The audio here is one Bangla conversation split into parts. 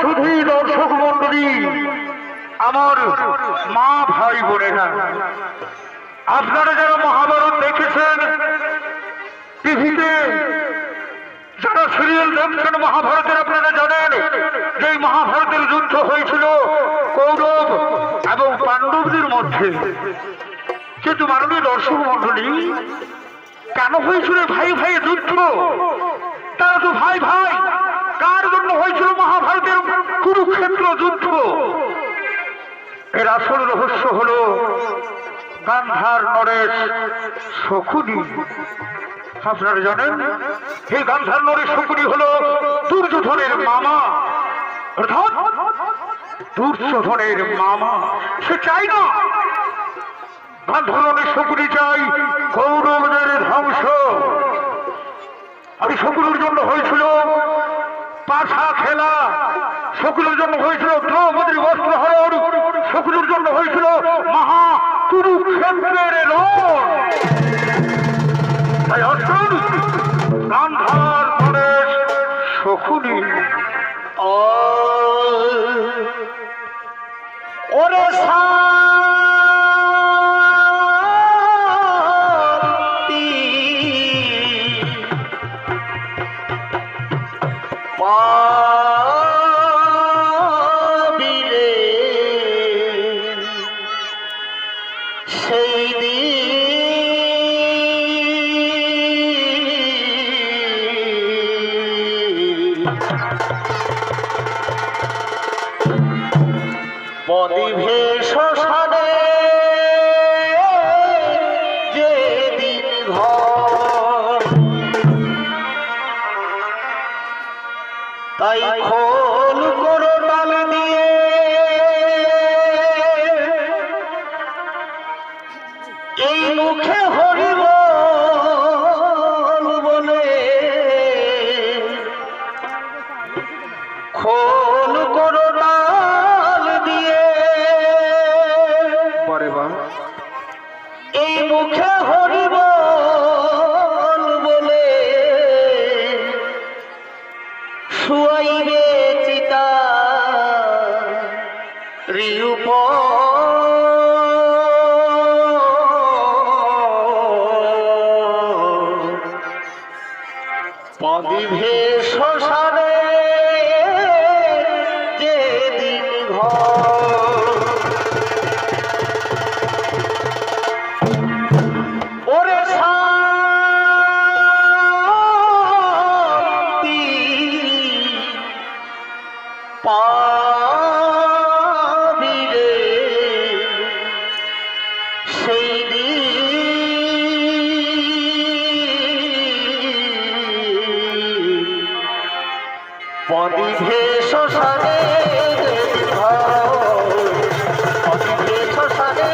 শুধুই দর্শক মন্ডলী, আমার মা ভাই বোনেরা, আপনারা যারা মহাভারত দেখেছেন টিভিতে, যারা সিরিয়াল দেখছেন মহাভারতের, আপনারা জানেন যে এই মহাভারতের যুদ্ধ হয়েছিল কৌরব এবং পাণ্ডবদের মধ্যে। কিন্তু মাননীয় দর্শক মন্ডলী, কেন হয়েছিল ভাই ভাই যুদ্ধ? তারা তো ভাই ভাই, কার জন্য হয়েছিল মহাভারতের কুরুক্ষেত্র যুদ্ধ? এর আসল রহস্য হলো গান্ধার নরেশ শকুনি। আপনারা জানেন এই গান্ধার নরেশ শকুনি হলো দুর্যোধনের মামা, অর্থাৎ দুর্যোধনের মামা। সে চাই না গান্ধার নরেশ শকুনি চাই কৌরবদের ধ্বংস। আর শকুনির জন্য হয়েছিল পাশা খেলা, শকুনির জন্য হয়েছিল দ্রৌপদীর বস্ত্রহরণ, শকুনির জন্য হয়েছিল মহা কুরুক্ষেত্রের রণ। তাই আসুন গান্ধার নরেশ শকুনি। ওরে শান্তি পাবি রে সেই দিন বদিভে শ্মশানে যেদিন ঘর, তাই খোল করো ডাল দিয়ে এই মুখে হরিব বলে খোল করো ডাল দিয়ে এই মুখে হরিব বলে শুয়াইবে চিতা রিউপ পদিভে শ্মশানে যেদিন ঘর। ওরে শান্তি পাবি রে সেই দিন পদিভে শ্মশানে পদিভে শ্মশানে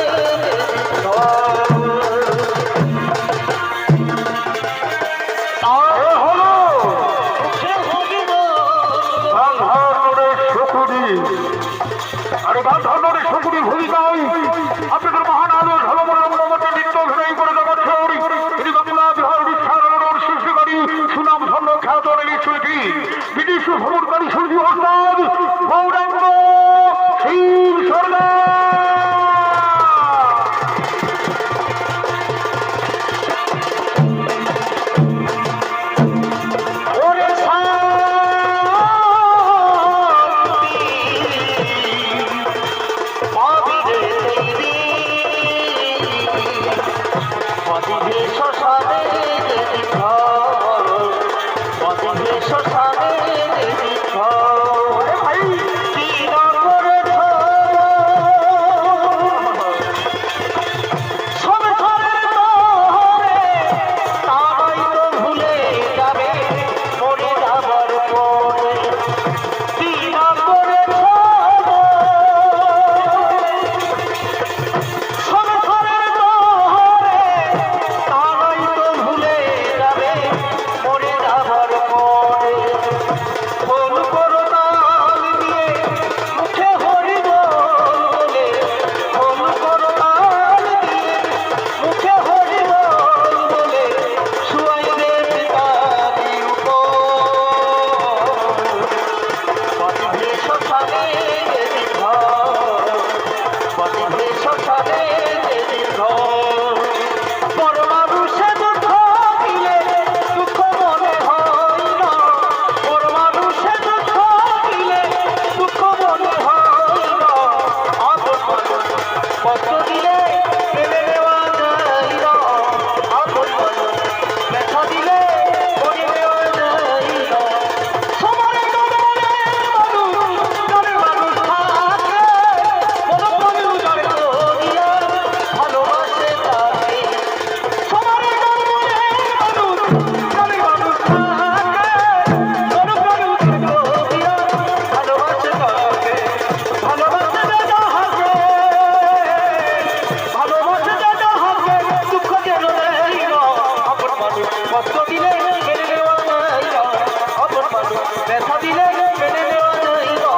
আর গান্ধার নরেশ শকুনি ভূমিকায় আপনাদের মহান আলো ঝলমলে নৃত্য অভিনয় করে দেখাচ্ছেন তিনি বাংলা বিহার উড়িষ্যার সৃষ্টিকারী সুনাম ধন্য খ্যাত শিল্পী বিদেশি ভ্রমণকারী শিল্পী ওস্তাদ গৌরাঙ্গ শিব সরকার। শ্মশানে যেদিন ঘর, পথে শ্মশানে যেদিন ঘর, বড় মানুষে দুঃখ দিলে দুঃখ মনে হয় না, বড় মানুষে দুঃখ দিলে দুঃখ মনে হয় না, আপন মানুষ কষ্ট দিলে মেনে নেওয়া যায় না, আপন মানুষ ব্যথা দিলে মনে নেওয়া যায় না। সবার মনে মানুষ থাকে, মনে মানুষ দিয়া ভালোবাসে তাকে। সবার মনে মানুষ থাকে, মনে মানুষ দিয়া ভালোবাসে তাকে। ভালোবাসে দাদা হাসে, ভালোবাসে দাদা হাসে, দুঃখ যেন নেই না, আপন মানুষ কষ্ট দিলে মেনে নেওয়া যায় না, আপন মানুষ ব্যথা দিলে মেনে নেওয়া যায় না।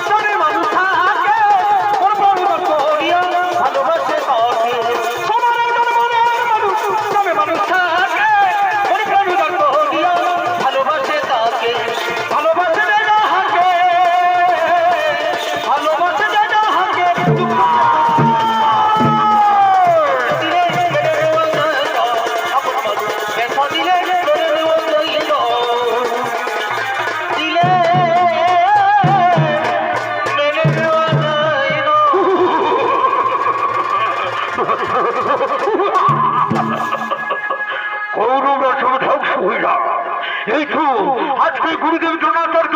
মনে মানুষ থাকে, ওর বড় করিয়া ভালোবাসে তাকে। সবার মনে মানুষ, মনে মানুষ থাকে, ওর বড় করিয়া ভালোবাসে তাকে। ভালোবাসে দাদা হাকে, ভালোবাসে দাদা হাকে, দুঃখ দিলে মেনে নেওয়া যায় না, আপন মানুষ ব্যথা দিলে মেনে নেওয়া যায় না। দিলে মেনে নেওয়া যায় না। কৌরবরা সব ধ্বংস হয়ে যা। এই তো আজকে গুরুদেব দ্রোণাচার্য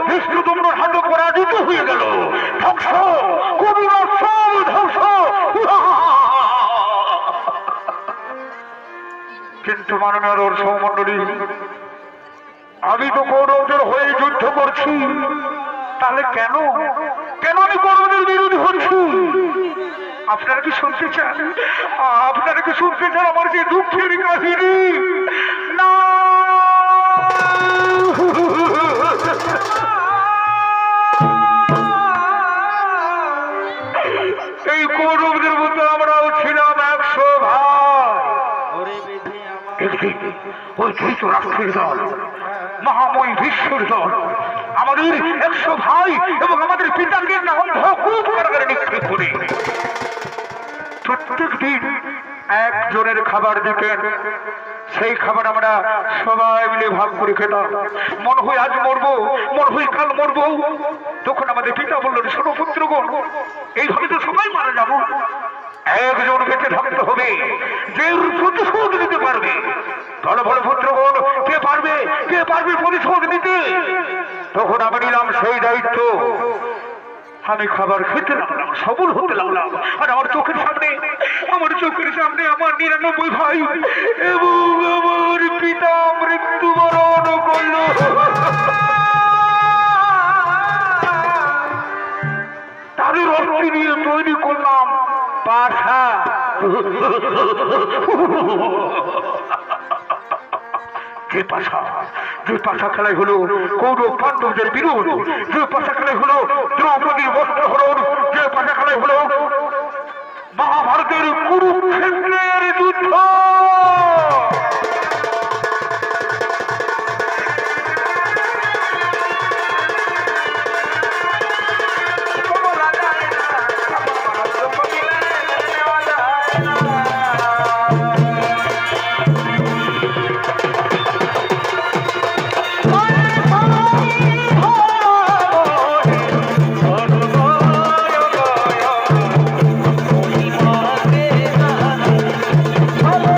বিষ্ণুদম্ন হাত পরাজিত হয়ে গেল। ধ্বংস, কৌরবরা সব ধ্বংস। কিন্তু মাননীয় সৌমণ্ডলী, আমি তো কৌরবদের হয়ে যুদ্ধ করছি, তাহলে কেন কেন আমি কৌরবদের বিরোধী হচ্ছি? আপনারা কি শুনতে চান? আপনারা কি শুনতে চান আমার যে দুঃখের কাহিনী? না, এই কৌরবদের মধ্যে আমরাও ছিলাম 100 ভাই। ওই ধৃতরাষ্ট্রের দল, মহাময়ী বিশ্বের দল আমাদের 100 ভাই এবং আমাদের পিতাকে নাম ভকুত কারাগারে নিক্ষেপ করে প্রত্যেক দিন একজনের খাবার দিতেন। সেই খাবার আমরা সবাই মিলে ভাগ করে খেতাম। মনে হয় আজ মরবো, মনে হয় কাল মরবো। তখন আমাদের পিতা বললেন, শোনো পুত্রগণ, এইভাবে তো সবাই মারা যাবো, একজন বেঁচে থাকতে হবে যে প্রতিশোধ নিতে পারবে। তাহলে বলে পুত্রগণ, কে পারবে প্রতিশোধ নিতে? তখন আমি নিলাম সেই দায়িত্ব। আমি খাবার খেতে লাগলাম, সবল হতে লাগলাম, আর আমার চোখের সামনে আমার 99 ভাই এবং আমার পিতা মৃত্যুবরণ করল। তাদের অর্থ নিয়ে তৈরি করলাম পাশা। যে পাশা খেলায় হলো কৌরব পাণ্ডবদের বিরোধ, যে পাশা খেলায় হলো দ্রৌপদীর বস্ত্র হরণ, যে পাশা খেলায় হলো মহাভারতের কুরুক্ষেত্রের যুদ্ধ। ভালো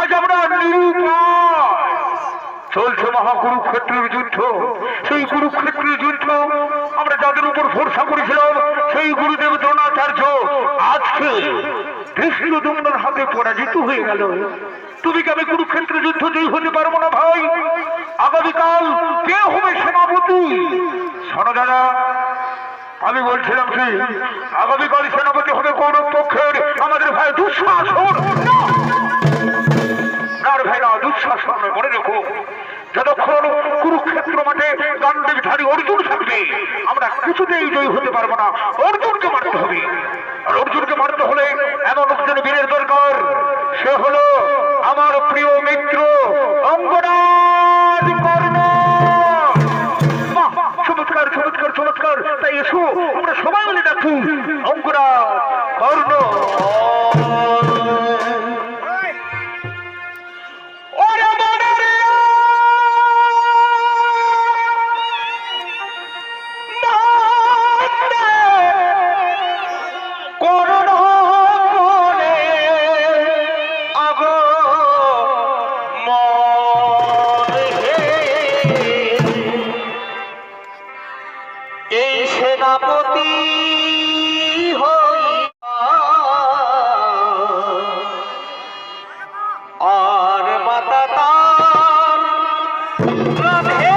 আজ আমরা নিরুপায়। চলছে মহাকুরুক্ষেত্রের যুদ্ধ। সেই কুরুক্ষেত্রের যুদ্ধ আমরা যাদের উপর ভরসা করেছিলাম, সেই গুরুদেব দ্রোণাচার্য আজকে ধৃষ্টদ্যুম্নের হাতে পরাজিত হয়ে গেল। তুমি কি আমি কুরুক্ষেত্রের যুদ্ধ জয়ী হতে পারবো না ভাই? আগামীকাল কে হবে সেনাপতি? শোনো দাদা, আমি বলছিলাম কি, আগামীকাল সেনাপতি হবে কৌরব পক্ষের আমাদের ভাই দুঃশাসন। ভাই না, দুঃশাসন মনে রেখো। যতক্ষণ কুরুক্ষেত্র মাঠে গান্ডীবধারী অর্জুন থাকবে, আমরা কিছুতেই জয়ী হতে পারবো না। অর্জুনকে মারতে হবে, আর অর্জুনকে মারতে হলে এমন একজন বীরের দরকার। সে হলো আমার প্রিয় মিত্র অঙ্গরাজ কর্ণ। চমৎকার চমৎকার চমৎকার। তাই এসো আমরা সবাই মিলে ডাকি অঙ্গরাজ কর্ণ। এই সেনাপতি আর মাতা তার রাধে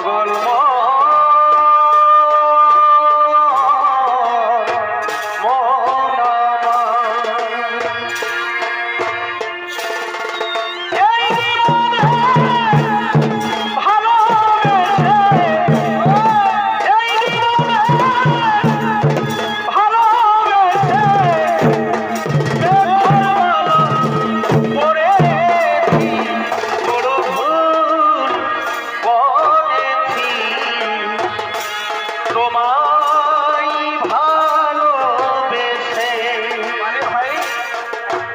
পাগল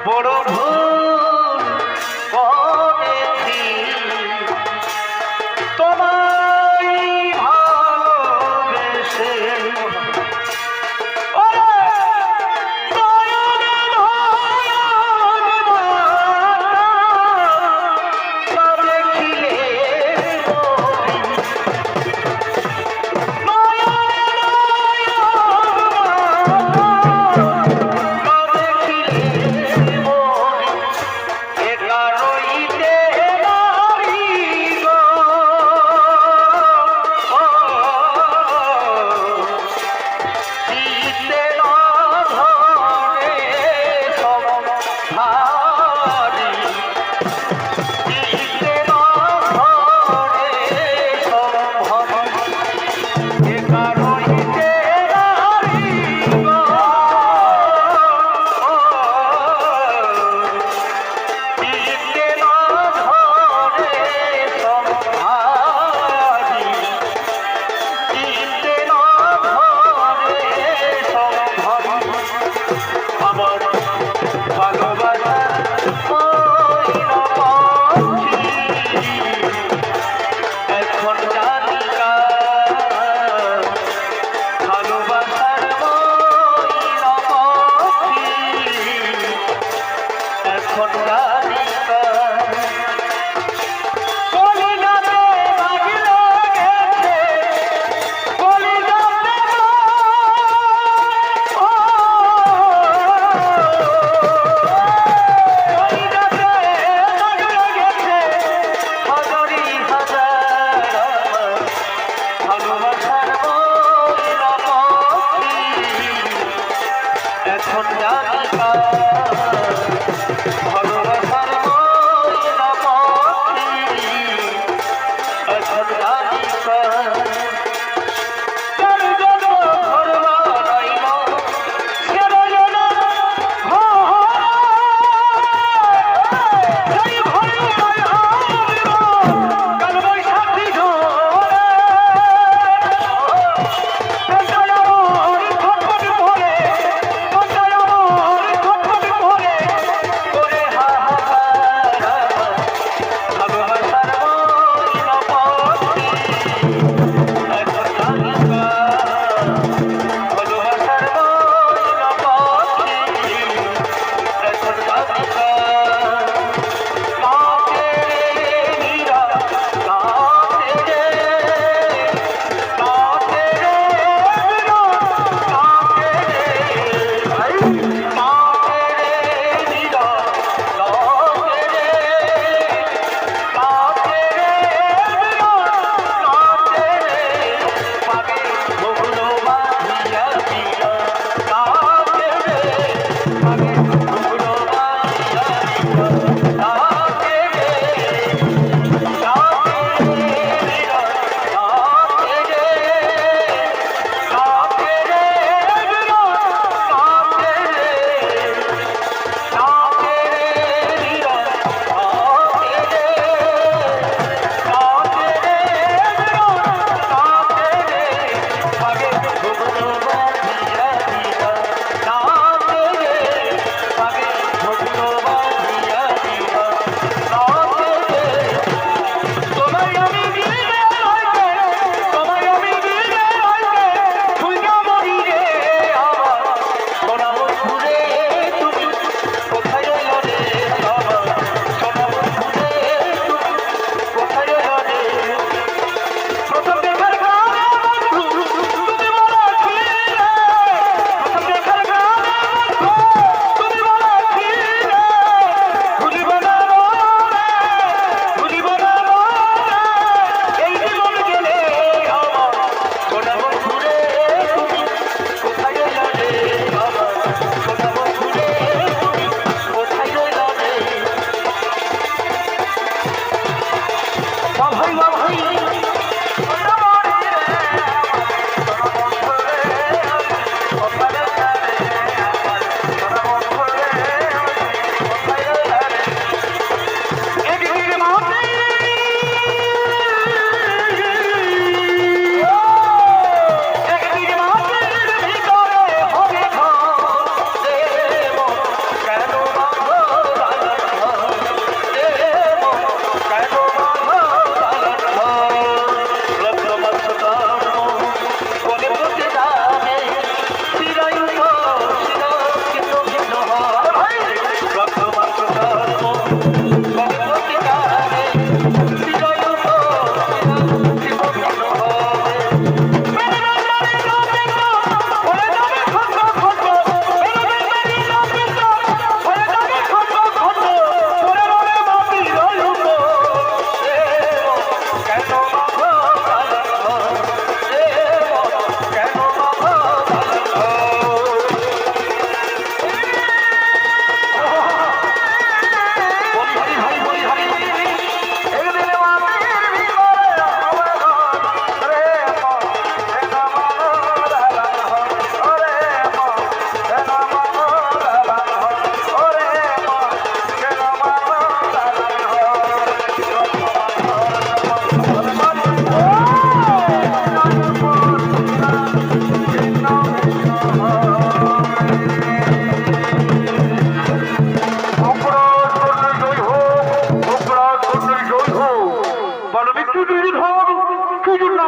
বড় ভুল করেছি তোমায় ভালোবেসে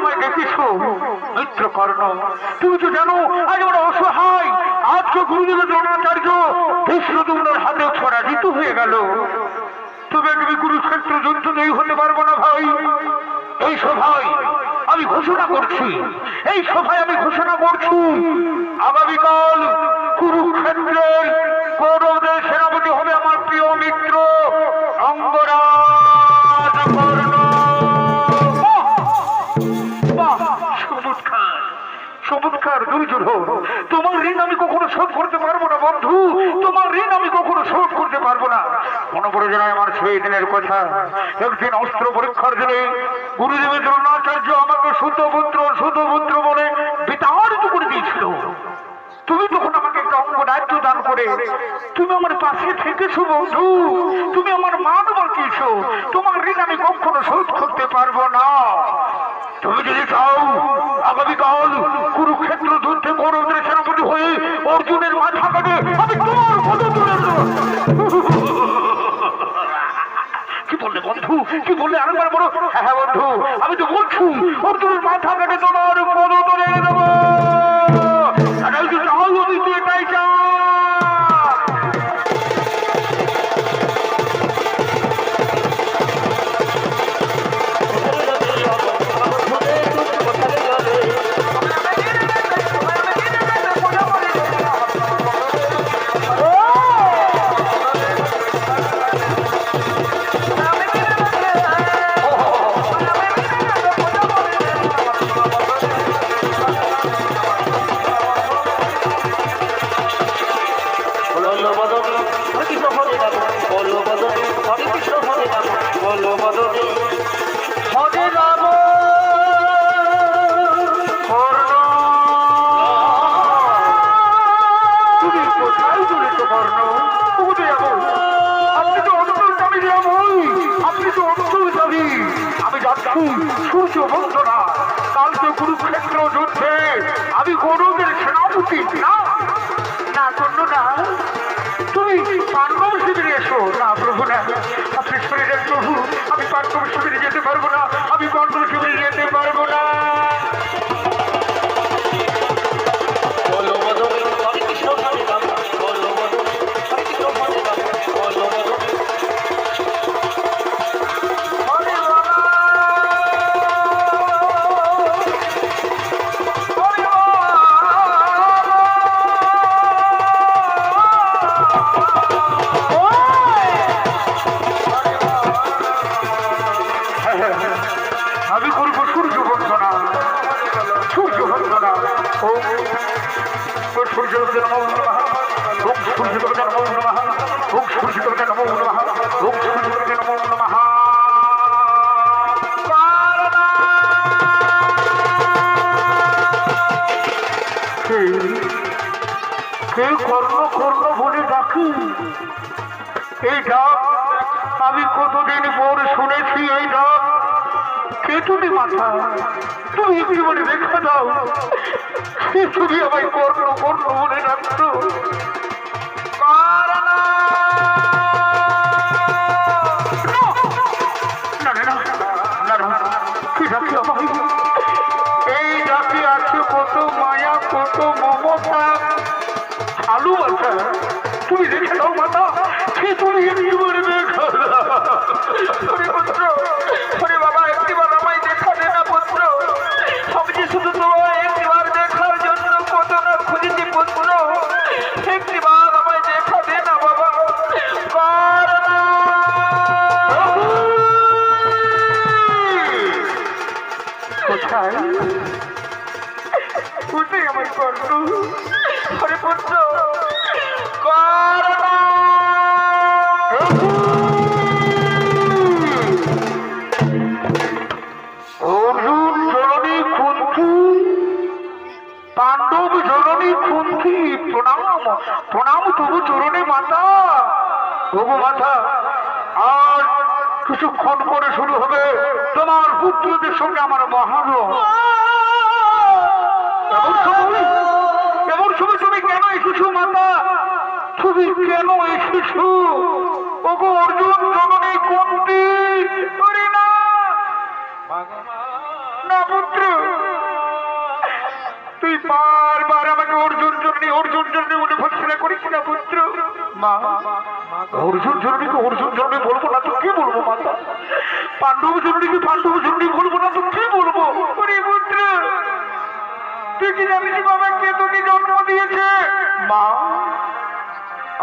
আমায় দেখেছো মিত্র কর্ণ, তুমি তো জানো আজ আমরা অসহায়। আজকে গুরুদেবের দ্রোণাচার্য ভীষ্মদ্যুম্নের হাতে পরাজিত হয়ে গেল। তবে আমি কুরুক্ষেত্র যুদ্ধ জয়ী হতে পারবো না ভাই। এই সভায় আমি ঘোষণা করছি, এই সভায় আমি ঘোষণা করছি, আগামীকাল কুরুক্ষেত্রের কৌরবদের সেনাপতি হবে আমার প্রিয় মিত্র অঙ্গরাজ কর্ণ। চমৎকার চমৎকার দুর্যোধন, তোমার ঋণ আমি কখনো শোধ করতে পারবো না বন্ধু, তোমার ঋণ আমি কখনো শোধ করতে পারবো না। মনে পড়ে যায় আমার সেই দিনের কথা। একদিন অস্ত্র পরীক্ষার দিনে গুরুদেবের দ্রোণাচার্য আমাকে শুদ্ধ পুত্র বলে বিতাড়িত করে দিয়েছিল। তুমি তখন আমাকে একটা অঙ্গরাজ্য দান করে তুমি আমার পাশে থেকেছো বন্ধু, তুমি আমার মান বাঁচিয়েছো। তোমার ঋণ আমি কখনো শোধ করতে পারবো না। তুমি যদি চাও আগামীকাল কুরুক্ষেত্র যুদ্ধে কৌরবদের সেনাপতি হয়ে অর্জুনের মাথা কাটে আমি তোমার মতো তুলে দেব। কি বললে বন্ধু, কি বললে আরেকবার বলো। হ্যাঁ বন্ধু, আমি তো বলছি অর্জুনের মাথা কাটে তোমার পদ তুলে দেব। এটাই তো চাও, আমি তো এটাই চাই। সূর্য বন্ধনা, কালকে কুরুক্ষেত্র যুদ্ধে আমি কৌরবদের সেনাপতি না না জন্য না, তুমি পাণ্ডব শিবিরে এসো। না প্রভু না, আপনি সরে যান প্রভু, আমি পাণ্ডব শিবিরে যেতে পারবো না, আমি পাণ্ডব শিবিরে যেতে পারবো না। আমি করবো সূর্য বন্দনা, সূর্য বন্দনা। ওম সূর্যদেবকে নমো নমঃ, ওম সূর্যদেবকে নমো নমঃ, ওম সূর্যদেবকে নমো নমঃ, ওম সূর্যদেবকে নমো নমঃ। কে কর্ণ কর্ণ বলে ডাকি? এই ডাক আমি কতদিন পর শুনেছি। এই ডাক কে তুমি মাথা? তুমি একটু বলে দেখা দাও, তুমি আমায় কর্ণ কর্ণ বলে ডাকতো। এই ডাকে আছে কত মায়া, কত মমতা, ভালোবাসা। তুমি দেখে দাও মাতা, সে তুমি একটু বলে দেখা দাও। পুত্র, ওরে বাবা, একটিবার আমায় দেখা দে না পুত্র। আমি যে শুধু তোমায় একটিবার দেখার জন্য কত না খুঁজেছি পুত্র। একটিবার আমায় দেখা দে না বাবা। কোথায় কোথায় আমার কর্ণ? ওরে পুত্র অর্জুন জননী কুন্তি, পাণ্ডব জননী কুন্তি, প্রণাম প্রণাম তবু চরণে মাতা। তবু মাতা, আর কিছুক্ষণ পরে শুরু হবে তোমার পুত্রদের সঙ্গে আমার মহারণ। এমন সময় তুমি কেন এসেছো মাতা? তুমি কেন এসেছো? ওগো অর্জুন জননী কুন্তি। না না পুত্র, তুই বারবার আমাকে অর্জুন জননী বলে ভৎসনা করিস না পুত্র। মা, অর্জুন জননী বলবো না তো কি বলবো মাতা? পাণ্ডব জননী বলবো না তো কি বলবো? ওরে পুত্র, তুই কি জানিস বাবা কে তোকে জন্ম দিয়েছে? মা,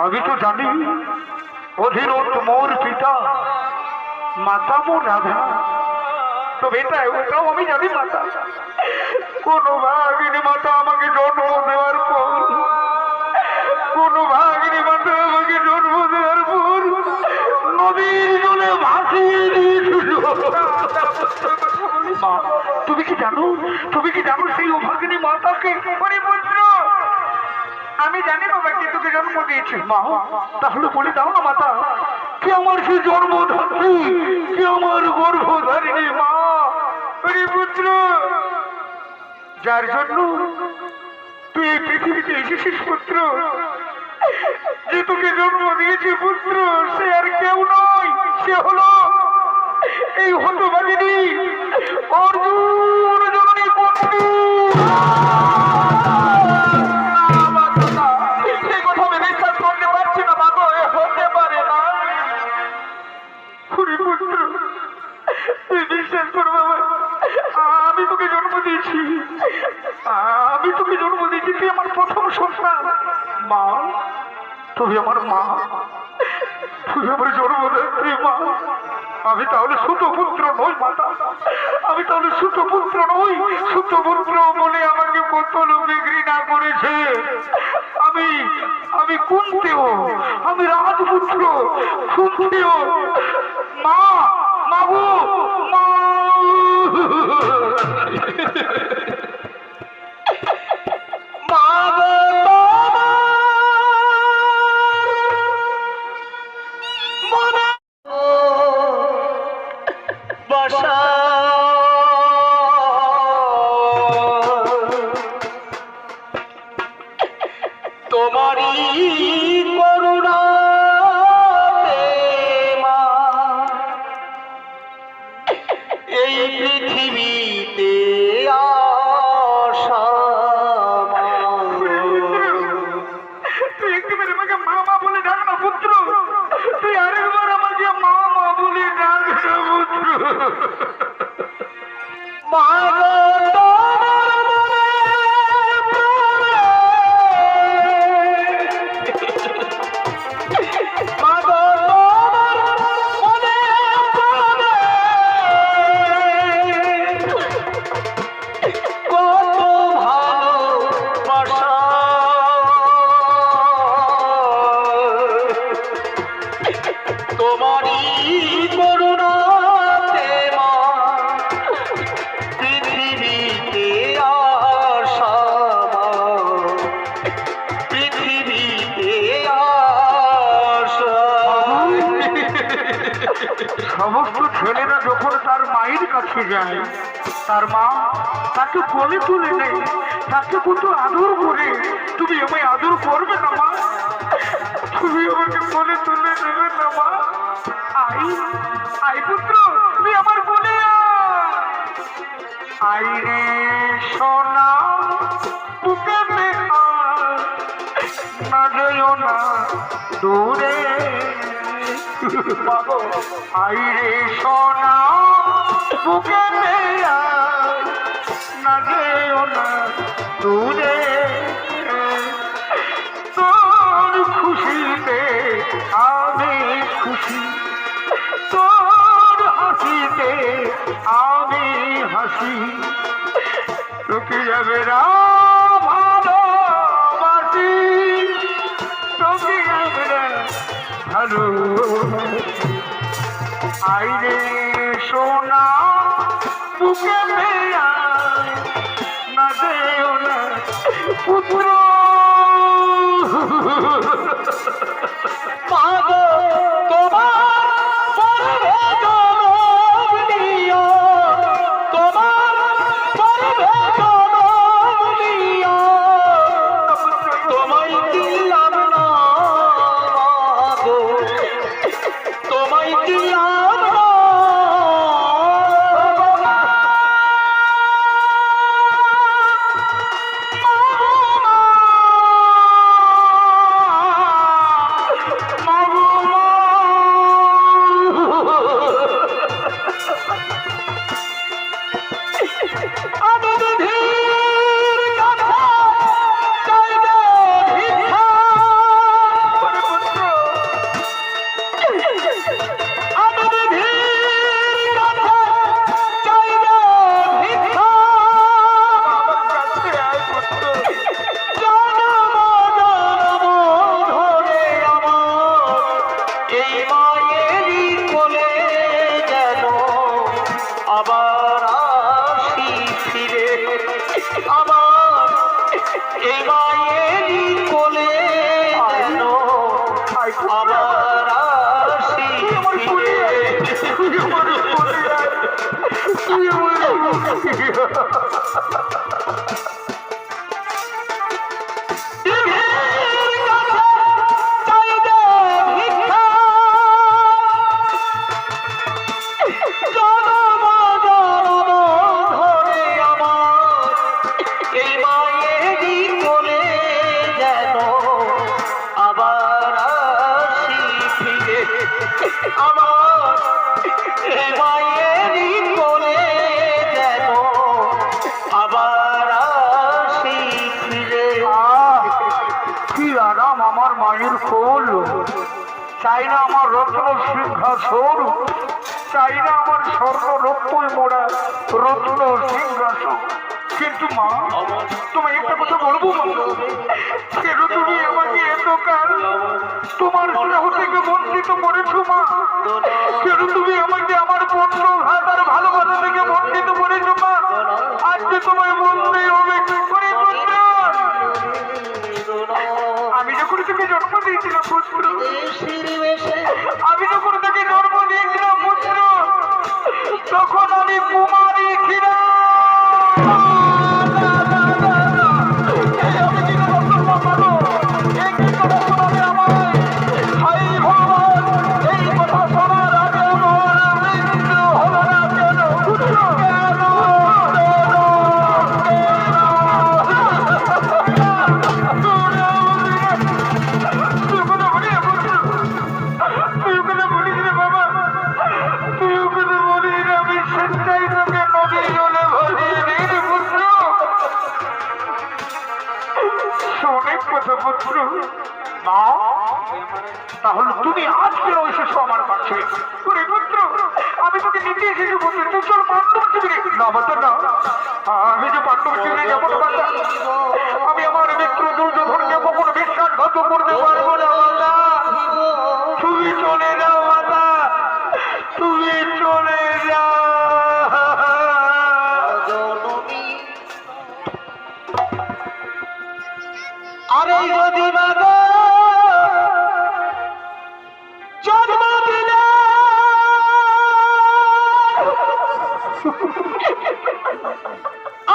আমি তো জানি অধীরথ মোর পিতা, মাতা মোর রাধা। তো ওটাও আমি জানি মাতা, কোন ভাগিনী মাতা আমাকে জন্ম দেওয়ার পর, কোন ভাগিনী মাতা আমাকে জন্ম দেওয়ার পর নদীর জলে ভাসিয়ে দিয়েছিল। মা, তুমি কি জানো সেই অভাগিনী মাতাকে? পুত্র, আমি জানি বাবা কে তোকে জন্ম দিয়েছে। মা, তাহলে বলে দাও না মাতা, কে আমার সেই জন্মধাত্রী, কে আমার গর্ভধারিণী মা? পুত্র, যার জন্য তুই এই পৃথিবীতে এসেছিস পুত্র, যে তোকে জন্ম দিয়েছে পুত্র, সে আর কেউ নয়, সে হলো এই হতভাগিনী অর্জুন জননী পত্নী। সেই কথা আমি বিশ্বাস করতে পারছি না বাবা, হতে পারে না। পুত্র, তুই বিশ্বাস কর বাবা, আমি তোকে জন্ম দিয়েছি, তুই আমার প্রথম সন্তান। মা, তুমি আমার মা, তুমি আমার জন্মদাত্রী মা। আমি তাহলে সুত পুত্র নই মাতা, আমি তাহলে সুত পুত্র নই। সুত পুত্র বলে আমাকে কত লোকে ঘৃণা করেছে। আমি কুন্তিও, আমি রাজপুত্র কুন্তিও। মা, মাগো মা, তোমারি করুণা মা, এই পৃথিবীতে আসা। তুই একবার আমাকে মা বলে ডাক না পুত্র, তুই আরেকবার আমাকে মা বলে ডাক না পুত্র। মা সমস্ত ছেলেরা যখন তার মায়ের কাছে যায়, তার মা তাকে কোলে তুলে নেয়, তাকে কত আদর করে। তুমি আমায় আদর করবে না মা? তুমি আমাকে কোলে তুলে নেবে না মা? আই পুত্র, তুই আমার কোলে আই রে সোনা, বুকে না যেও না দূরে। আই রে সোনা, বুকে না যেও না দূরে। তোর খুশিতে আমি খুশি, তোর হাসিতে আমি হাসি। তোকে যাবে না ভালোবাসি, তোকে যাবে না ভালো। আইরে সোনা, বুকে না যেও না পুত্র। মাগো তোমায় দিলাম না, তোমায় দিলাম না। আমার এই মায়েরই কোলে যেন আবার আসি ফিরে। আমার মায়ের কোল, চাই না আমার রত্ন সিংহাসন, চাই না আমার স্বর্ণ রত্নই মোড়া রত্ন সিংহাসন। কিন্তু মা, তোমায় একটা কথা বলবো মা, কেন তুমি আমাকে এতকাল তোমার স্নেহ থেকে বঞ্চিত করেছো মা? কেন তুমি আমাকে আমার বন্ধু ভাত আর ভালোবাসা থেকে বঞ্চিত করেছো মা? আজকে তোমায় বলতেই হবে কি করে পুত্র। আমি যখন তোকে জন্ম দিয়েছিলাম পুত্র, আমি যখন তোকে জন্ম দিয়েছিলাম পুত্র, তখন আমি কুমারী ছিলাম। পুত্র না, তাহলে তুমি আজকে এসেছো আমার কাছে। পুত্র, আমি তোকে নিতে এসেছি পুত্র, তুই চল পাণ্ডব শিবিরে। না বাচ্চা না, আমি যে পাণ্ডব শিবিরে যাবো না বাচ্চা, আমি আমার মিত্র দুর্যোধনকে কখনো বিশ্বাসঘাত করতে পারবো না বাচ্চা। তুমি চলে যাও বাচ্চা, তুমি চলে যাও। আরে যদি মাগো জন্ম দিলে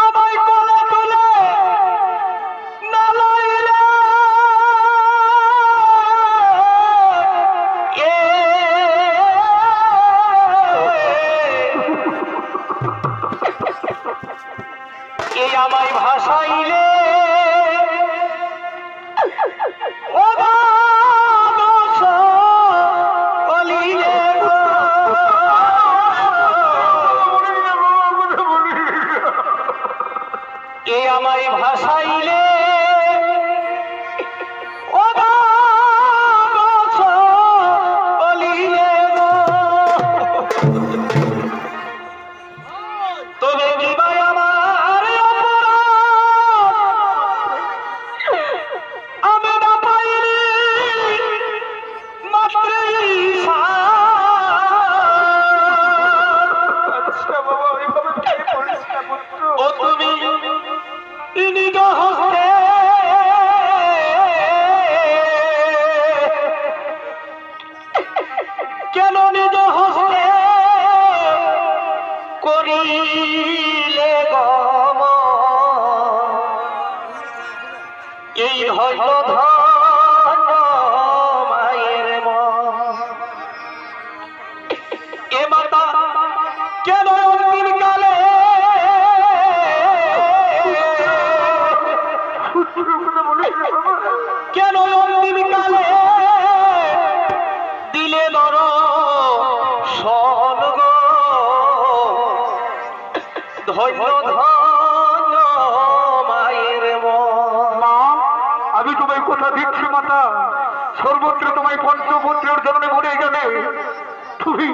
আমায় কোলে তুলে না লইলে এই আমায় ভাসাইলে আমায় ভাসাইলে তবে বিবাহ আমার আমি না পাইনি মাত্র ও তুমি নিজ হস্তে কেন নিজ হস্তে করিলে গম এই হয়তো ধন্য মায়ের মন। এ মাতা কেন অন্তিম কালে কেন অন্তিম কালে দিলে নর স্বর্গ ধন্য ধন্য মায়ের মা, আমি তোমায় কথা দিচ্ছি মাতা, সর্বত্র তোমায় পঞ্চপুত্রের জননী মরে গেলে তুমি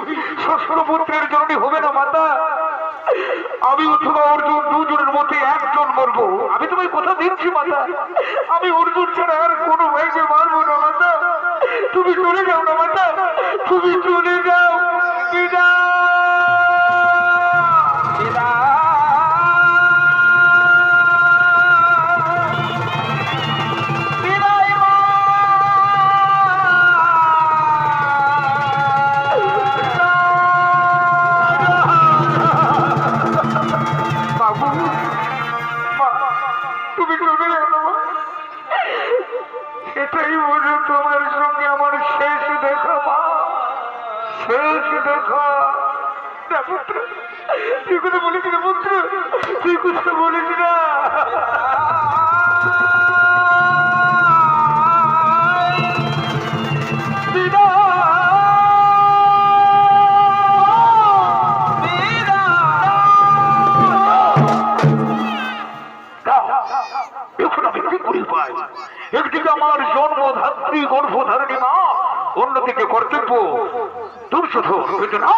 ষষ্ঠ পুত্রের জননী হবে না মাতা। আমি অথবা অর্জুন দুজনের মধ্যে একজন মরবো। আমি তোমায় কথা দিচ্ছি মাতা, আমি অর্জুন ছাড়া আর কোনো ভাইকে মারবো না মাতা। তুমি চলে যাও না মাতা, তুমি চলে যাও। বিদায়। চলে এলো। এটাই বোঝো তোমার সঙ্গে আমার শেষ দেখা মা, শেষ দেখা। না পুত্র, তুই কথা বলিস না পুত্র, তুই কথা বলিস না। একদিকে আমার জন্মধাত্রী গর্ভধারিণী মা, অন্যদিকে কর্তব্য দুঃশোধ। কিন্তু না,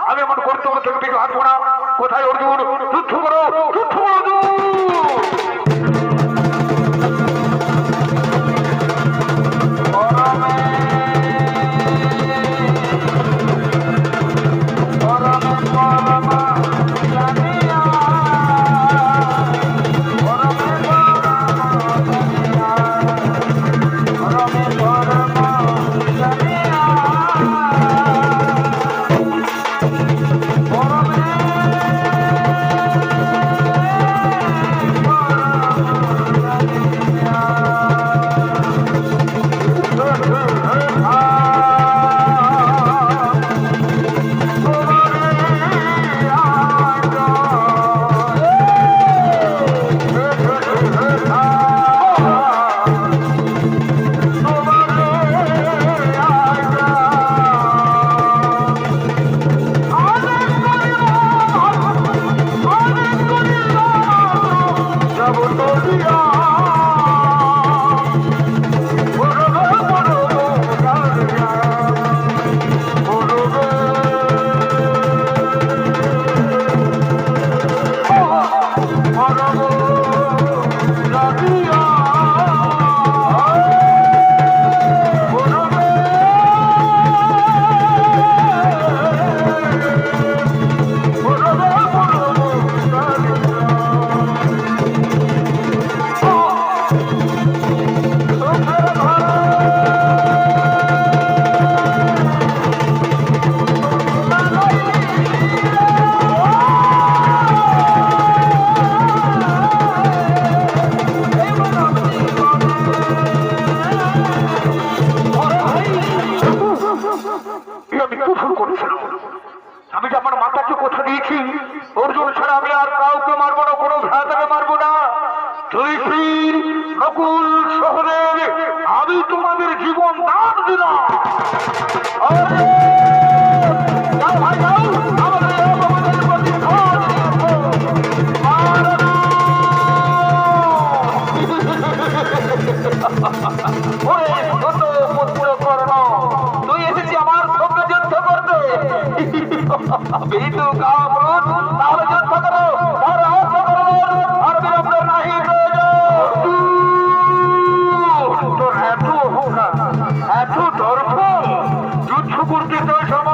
আমি আমার কর্তব্য থেকে কিছু হাঁটবো না। কোথায় অর্জুন? যুদ্ধ করো, যুদ্ধ করো আমি যে আমার মাতাকে কথা দিয়েছি, অর্জুন ছাড়া আমি আর কাউকে মারবো না, কোনো ভ্রাতাকে মারবো না। যুধিষ্ঠির, নকুল, সহদেব, আমি তোমাদের জীবন দান দিলাম। যাও ভাই যাও, আমাদের অপমানের প্রতিশোধ তুই এসেছি আমার সঙ্গে যুদ্ধ করতে। বিন্দু কাপুরুষ, তাহলে যুদ্ধ করো, তাহলে অর্থ করো, আর বিলম্ব নাহি প্রয়োজন। তোর এত অহংকার, এত দর্প, যুদ্ধ করতে চাই সমাজ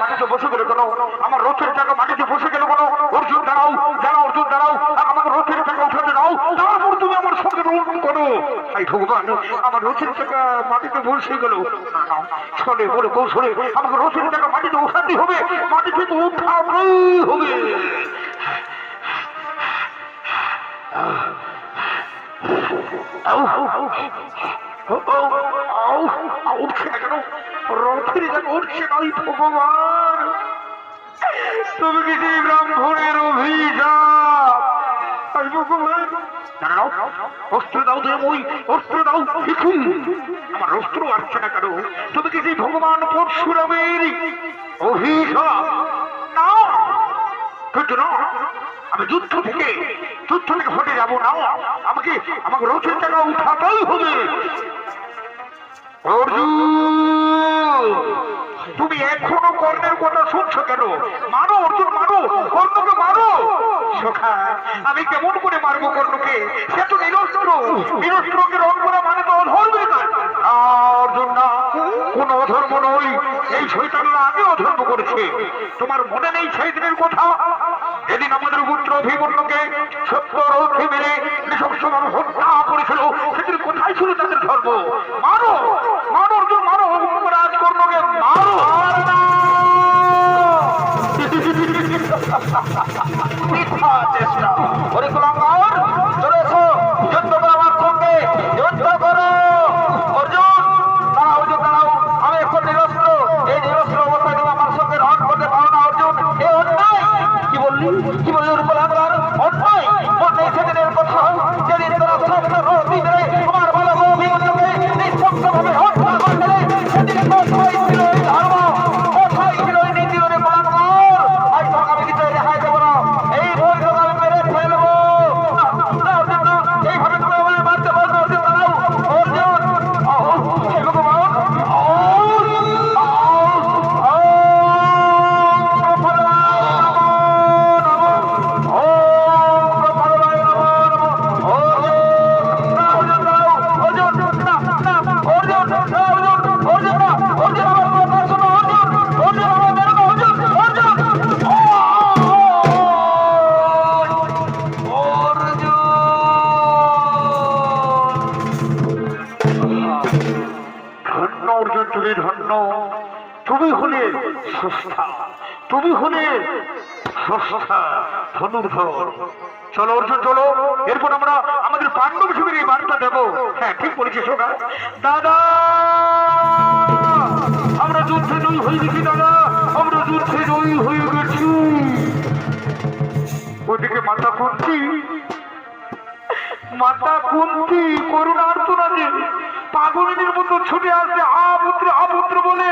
মাটিতে বসে গেল কেন? আমার রথের চাকা মাটিতে বসে গেল কেন? অর্জুন দাঁড়াও, দাঁড়াও অর্জুন দাঁড়াও, আমাকে রথের চাকা উঠাতে দাও, তারপর তুমি আমার সঙ্গে রোল করো। এই ভগবান, আমার রথের চাকা মাটিতে বসে গেল। ছলে বলে কৌশলে আমাকে রথের চাকা মাটিতে উঠাতে হবে, মাটি থেকে উঠাতেই হবে। উঠছে না কেন? রথের যেন উঠছে নাই। ভগবান, তুমি কি সেই ব্রাহ্মণের অভিশাপ? ভগবান, দাঁড়াও, অস্ত্র দাও দেবই, অস্ত্র দাও। আমার অস্ত্র আসছে না কেন? তুমি কি সেই ভগবান পরশুরামের অভিশাপ? না, কিন্তু না, আমি যুদ্ধ থেকে হটে যাবো না। আমাকে রথের টাকা উঠাতেই হবে। অর্জুন, তুমি এখনো কর্ণের কথা শুনছো কেন? মারো অর্জুন, মারো কর্ণকে, মারো। সখা, আমি কেমন করে মারবো কর্ণকে? সে তো নিরস্ত্র, নিরস্ত্রকে রং করা মানে তো অধর্মের কাজ। অর্জুন না, কোন অধর্ম নই, এই শয়তানরা আগে অধর্ম করেছে। তোমার মনে নেই সেই দিনের কথা, যেদিন আমাদের পুত্র অভিমন্যুকে 70 রথে মেরে নৃশংসভাবে হত্যা করেছিল? সেদিন কোথায় ছিল তাদের ধর্ম? মারো, মারো অর্জুন, মারো রাজ কর্ণকে, মারো। চেষ্টা ওরে কুলাঙ্গার, চলে এসো, যুদ্ধ করো আমার সঙ্গে, যুদ্ধ করো। অর্জুন দাঁড়াও, অর্জুন দাঁড়াও, আমি এখন নিরস্ত্র, এই নিরস্ত্র অবস্থায় তুমি আমার সঙ্গে রণ করতে পারো না অর্জুন, এ অন্যায়। কি বললি ওরে কুলাঙ্গার? অন্যায় বলতে সেদিনের কথা, যেদিন তোরা তোমার ভালো অভিমন্যুকে নিঃশংসভাবে হত্যা করলে, সেদিন কোথায় ছিল এই ধর্ম, কোথায় ছিল এই নীতি? ওরে কুলাঙ্গার, আজ তোমাকে আমি কিছু রেহাই দেবো না, এই বই তোকে আমি মেরে ফেলবো। এইভাবে তুমি আমায় মারতে পারো অর্জুন, দাঁড়াও অর্জুন। হে ভগবান, তুমি হলে সস্তা, তুমি হলে সস্তা ধনুর্ধর। চলো অর্জুন চলো, এরপর আমরা আমাদের পাণ্ডব শিবিরে এই বার্তা দেবো। হ্যাঁ ঠিক বলেছিস সোনা। দাদা, আমরা যুদ্ধে জয়ী হয়ে গেছি দাদা, আমরা যুদ্ধে জয়ী হয়ে গেছি। ওদিকে মাতা কুন্তি করুণার তোরাজে পাগলিনীর মতো ছুটে আসছে, আপুত্র বলে।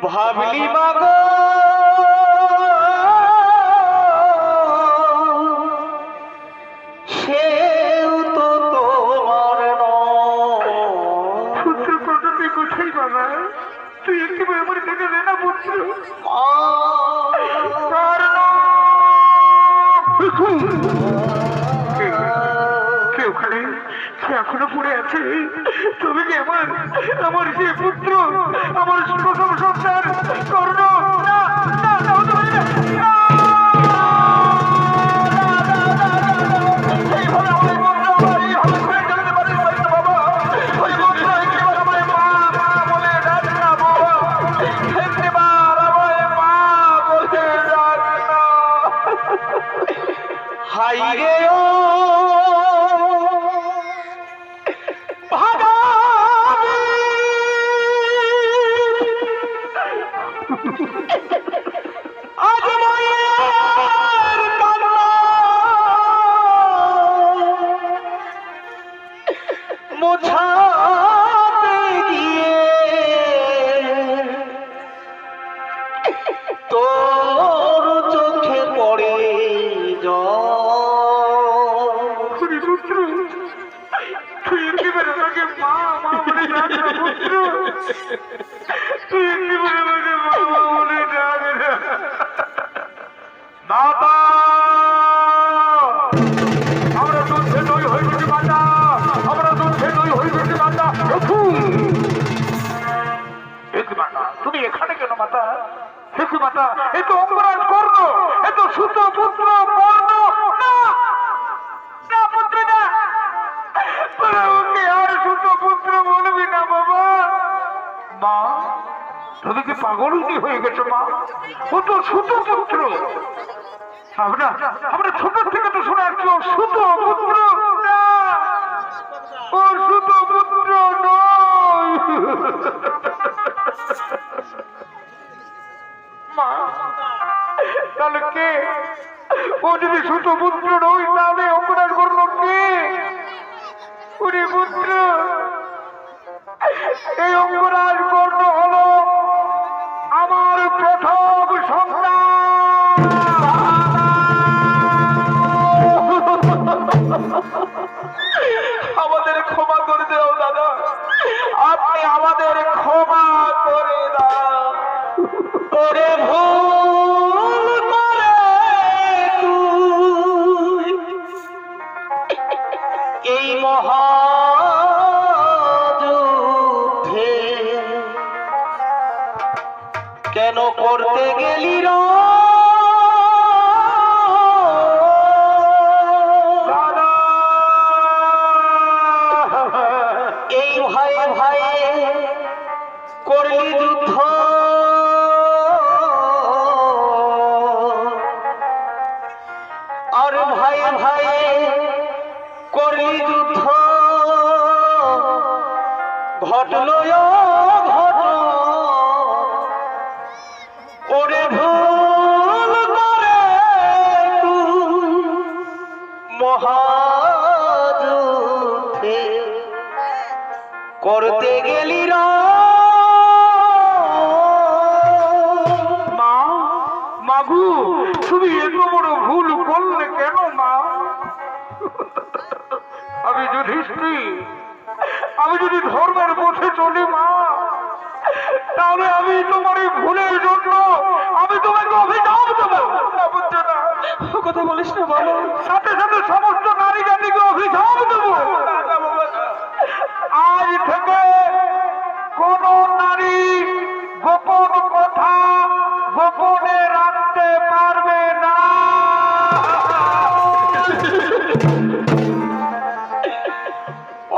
ভাবলি মাগো সেও তো তোমার পুত্র। প্রণতি কোথায় বাবা? তুই একটু আমার দেখে দে না পুত্র। কে ওখানে? সে এখনো পড়ে আছে? তুমি কি আমার সে পুত্র, আমার প্রথম সন্তান কর্ণ? না, না, না, হতে পারে না। এইভাবে আমার পুত্র আমার এইভাবে ঘুরে যেতে পারে না বাবা। ওই পুত্র একবার আমায় মা বলে ডাক না বাবা, একবার আমায় মা বলে ডাক না। হাই রে ও আজ মায়ের কান্না তুই একেবারে আমাকে মা মা বলে ডাক না পুত্র, তুই একেবারে আমাকে মা মা বলে ডাক না। মাতা, আমরা দুধে দই হয়ে গেছি মাতা, আমরা দুধে দই হয়ে গেছি মাতা। মাতা, তুমি এখানে কেন মাতা? হেসু মাতা, এ তো অঙ্গরাজ কর্ণ, এ তো সুত পুত্র কর্ণ। না না পুত্র না, তোরা ওকে আর সুত পুত্র বলবি না বাবা। মা, তুমি কি পাগলই হয়ে গেছো মা? ও তো সুত পুত্র। আমরা ছোট থেকে তো শোনা আসছি ও সুত পুত্র না, ও সুত পুত্র নয়। মা, তাহলে কে? ও যদি সুত পুত্র নয় তাহলে অপরাধ করলো কে? ওরে পুত্র, এই অঙ্গরাজ কর্ণ হলো আমার প্রথম সন্তান। আমাদের ক্ষমা করে দাও দাদা, আপনি আমাদের ক্ষমা করে দাও। ওরে ভুল করে তুই এই মহাযুদ্ধে কেন করতে গেলি রে? এই ভয়ে ভয়ে করলি যুদ্ধ, আর ভয়ে ভয়ে করলি যুদ্ধ, ঘটল ঘট। ওরে ভুল করে তুই মহাযুদ্ধে করতে গেলি রে। মা, মাগু, তুমি এত বড় ভুল করলে কেন মা? আমি যুধিষ্ঠির, আমি যদি ধর্মের পথে চলি মা, তাহলে আমি তোমার এই ভুলের জন্য আমি তোমাকে অভিশাপ দেবো। না বুঝছো না? কথা বলিস না বাবা। সাথে সাথে সমস্ত নারী জাতিকে অভিশাপ দেবো। আজ থেকে কোন নারী গোপন কথা গোপনে রাখতে পারবে না।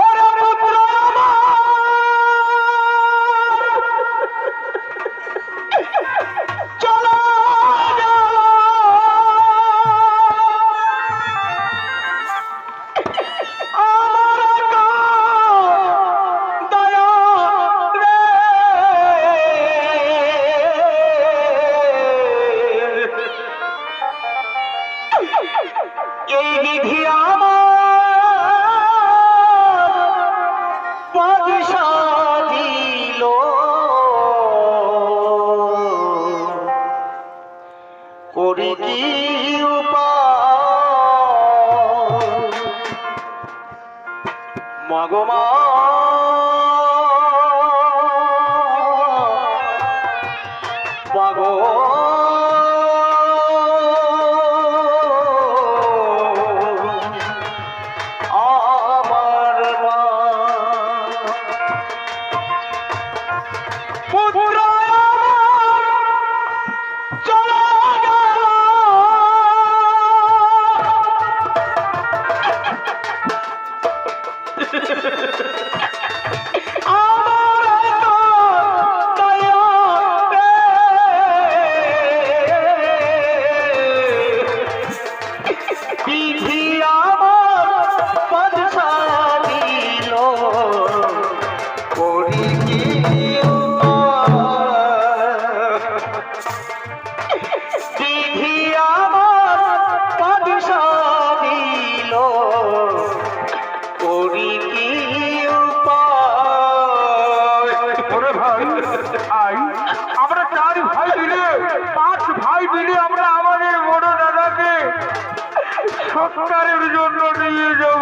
ওরে পুত্র চলো এই বিধি আমার বাদশা দিল, করি কি উপায়? মাগো মা, মাগো সৎকারের জন্য নিয়ে যাব।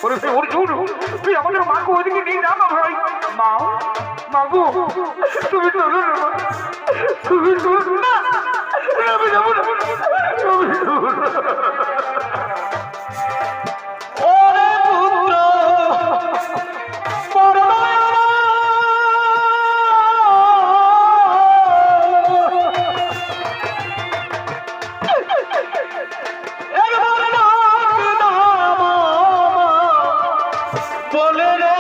ওরে অর্জুন, তুই আমাদের মাকে ওইদিকে নিয়ে যা না ভাই। মা, মাগো, তুমি চলো না, তুমি চলো না, আমি যাবো না, আমি যাবো না। ওরে পুত্র বলে রে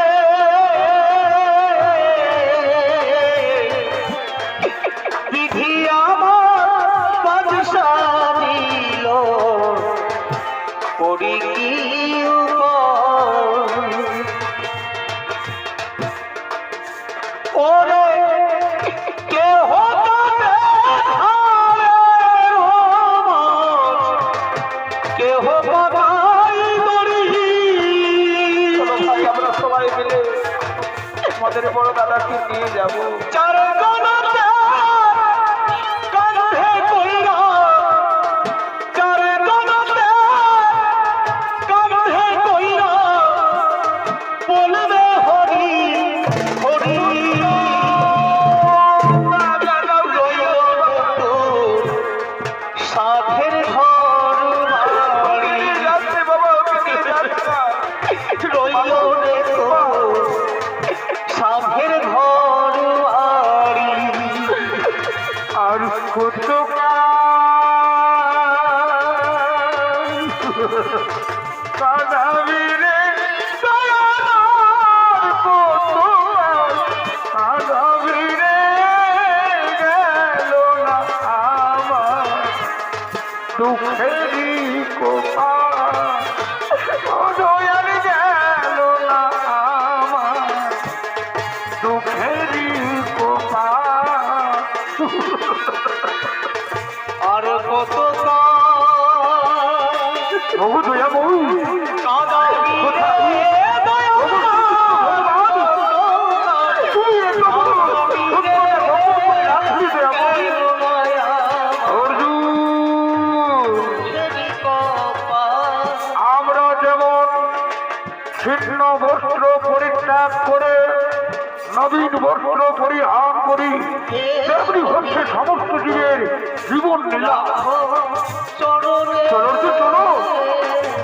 বিধি আমার বাদশা দিল করি কি ওরে কেহ কেহ বাবাই দড়ি আমরা সবাই মিলে আমাদের বড় দাদাকে নিয়ে যাবো। চার গণতে কাঁধে কইরা চার গণতে কাঁধে কইরা বলবে হরি হরি সাধের ঘর বাড়ি যাচ্ছে বাবা, ওকে নিয়ে যাচ্ছে। রইল রে তো সাধের ঘর বাড়ি আর কত কাঁদাবি রে দয়ার, কত কাঁদাবি রে, গেল না আমার দুঃখেরই কোপা, ও দয়ার গেল না আমার দুঃখেরই কোপা। আর কত বহু দয়া বহু কাঁদাবি রে আমরা যেমন ছিন্ন বস্ত্র পরিত্যাগ করে নবীন বস্ত্র পরিহার করি, তেমনি হচ্ছে সমস্ত জীবের জীবন লীলা। চলো তো চলো,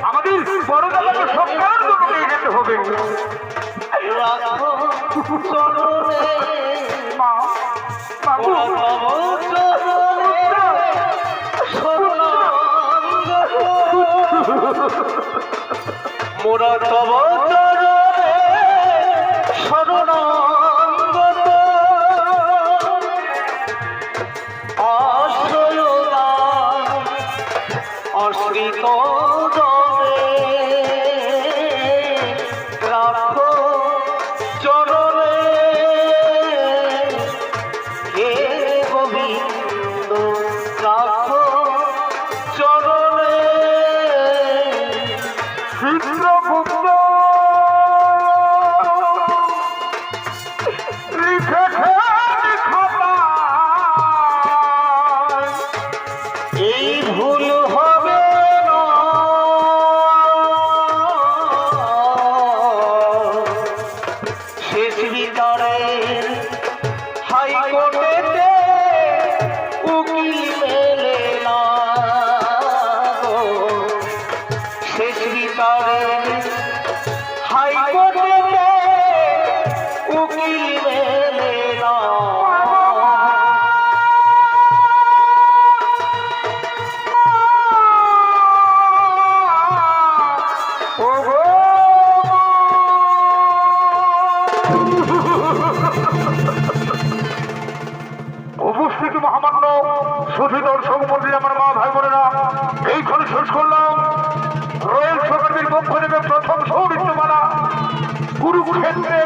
আমাদের বড় দাদাকে সৎকারের জন্য নিয়ে যেতে হবে। মা, বাবু, মোরা তব চরণে শরণাগত আশ্রয় দান অশ্রিত জনে রাখো চরণে হে গোবিন্দ রাখো চরণে চিত্রগুপ্ত লিখেছে খাতায়, এই ভুল হবে না শেষ বিচারে হাইকোর্টেতে উকিল মেলে না গো। শেষ বিচারে হাইকোর্টেতে উকিল মেলে না ওগো উপস্থিত মহামান্য সুধী দর্শক মন্ডলী, আমার মা ভাই বোনেরা, এইখানে শেষ করলাম রয়্যাল সোসাইটির পক্ষ থেকে প্রথম সৌরিত্য মালা কুরুক্ষেত্রে